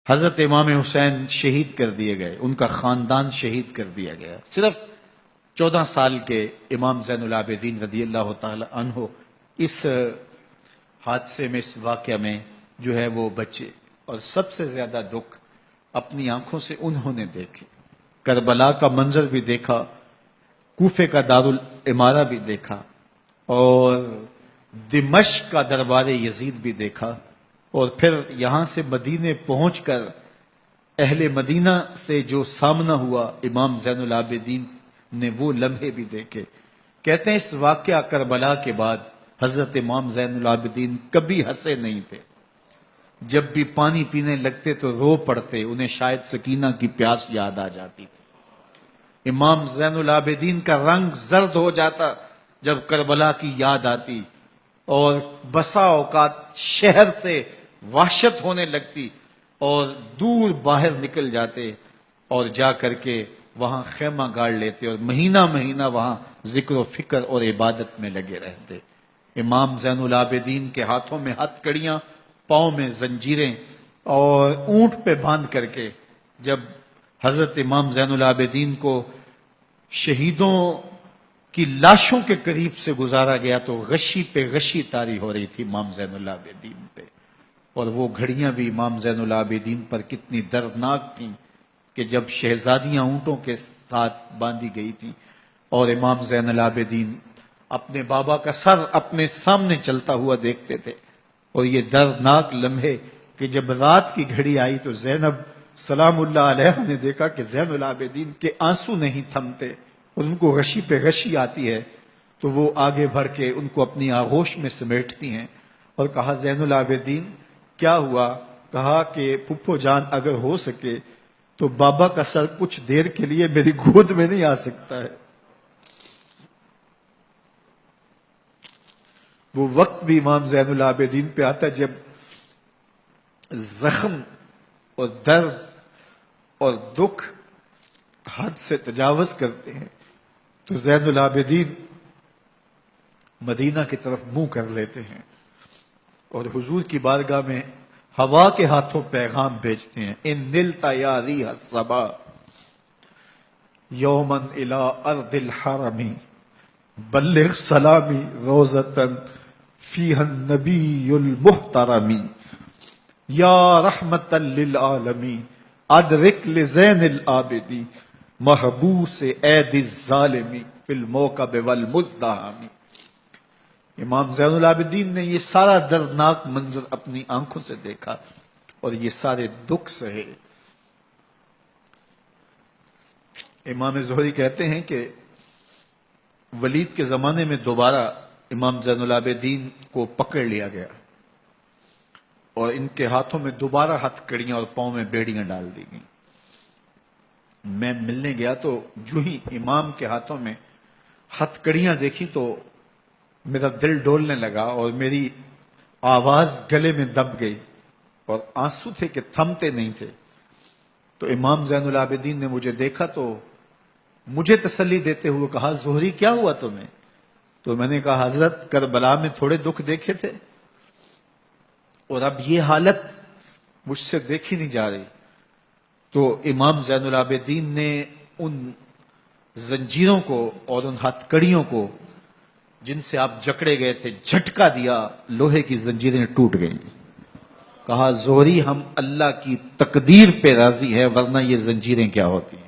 حضرت امام حسین شہید کر دیے گئے، ان کا خاندان شہید کر دیا گیا. صرف 14 سال کے امام زین العابدین رضی اللہ تعالی عنہ اس حادثے میں، اس واقعہ میں جو ہے وہ بچے. اور سب سے زیادہ دکھ اپنی آنکھوں سے انہوں نے دیکھے. کربلا کا منظر بھی دیکھا، کوفے کا دارالعمارہ بھی دیکھا، اور دمشق کا دربار یزید بھی دیکھا، اور پھر یہاں سے مدینے پہنچ کر اہل مدینہ سے جو سامنا ہوا امام زین العابدین نے وہ لمحے بھی دیکھے. کہتے ہیں اس واقعہ کربلا کے بعد حضرت امام زین العابدین کبھی ہنسے نہیں تھے. جب بھی پانی پینے لگتے تو رو پڑتے، انہیں شاید سکینہ کی پیاس یاد آ جاتی تھی. امام زین العابدین کا رنگ زرد ہو جاتا جب کربلا کی یاد آتی، اور بسا اوقات شہر سے وحشت ہونے لگتی اور دور باہر نکل جاتے اور جا کر کے وہاں خیمہ گاڑ لیتے اور مہینہ مہینہ وہاں ذکر و فکر اور عبادت میں لگے رہتے. امام زین العابدین کے ہاتھوں میں ہتھ کڑیاں، پاؤں میں زنجیریں، اور اونٹ پہ باندھ کر کے جب حضرت امام زین العابدین کو شہیدوں کی لاشوں کے قریب سے گزارا گیا تو غشی پہ غشی طاری ہو رہی تھی امام زین العابدین پہ. اور وہ گھڑیاں بھی امام زین العابدین پر کتنی دردناک تھیں کہ جب شہزادیاں اونٹوں کے ساتھ باندھی گئی تھیں اور امام زین العابدین اپنے بابا کا سر اپنے سامنے چلتا ہوا دیکھتے تھے. اور یہ دردناک لمحے کہ جب رات کی گھڑی آئی تو زینب سلام اللہ علیہ نے دیکھا کہ زین العابدین کے آنسو نہیں تھمتے اور ان کو غشی پہ غشی آتی ہے، تو وہ آگے بڑھ کے ان کو اپنی آغوش میں سمیٹتی ہیں اور کہا زین العابدین کیا ہوا؟ کہا کہ پھپھو جان اگر ہو سکے تو بابا کا سر کچھ دیر کے لیے میری گود میں نہیں آ سکتا ہے. وہ وقت بھی امام زین العابدین پہ آتا ہے جب زخم اور درد اور دکھ حد سے تجاوز کرتے ہیں تو زین العابدین مدینہ کی طرف منہ کر لیتے ہیں اور حضور کی بارگاہ میں ہوا کے ہاتھوں پیغام بھیجتے ہیں. ان نلتا یا ریح الصبا یوما الی ارض الحرم بلغ سلامی روزتن فیہا النبی المحترم یا رحمتا للعالمین ادرک لزین العابدی محبوس عید الظالمی فی الموکب والمزدحم. امام زین العابدین نے یہ سارا دردناک منظر اپنی آنکھوں سے دیکھا اور یہ سارے دکھ سہے. امام زہری کہتے ہیں کہ ولید کے زمانے میں دوبارہ امام زین العابدین کو پکڑ لیا گیا اور ان کے ہاتھوں میں دوبارہ ہتھ کڑیاں اور پاؤں میں بیڑیاں ڈال دی گئیں. میں ملنے گیا تو جو ہی امام کے ہاتھوں میں ہتھ کڑیاں دیکھی تو میرا دل ڈولنے لگا اور میری آواز گلے میں دب گئی اور آنسو تھے کہ تھمتے نہیں تھے. تو امام زین العابدین نے مجھے دیکھا تو مجھے تسلی دیتے ہوئے کہا زہری کیا ہوا تمہیں؟ تو میں نے کہا حضرت کربلا میں تھوڑے دکھ دیکھے تھے اور اب یہ حالت مجھ سے دیکھی نہیں جا رہی. تو امام زین العابدین نے ان زنجیروں کو اور ان ہتھ کڑیوں کو جن سے آپ جکڑے گئے تھے جھٹکا دیا، لوہے کی زنجیریں ٹوٹ گئیں. کہا زہری ہم اللہ کی تقدیر پہ راضی ہے ورنہ یہ زنجیریں کیا ہوتی ہیں.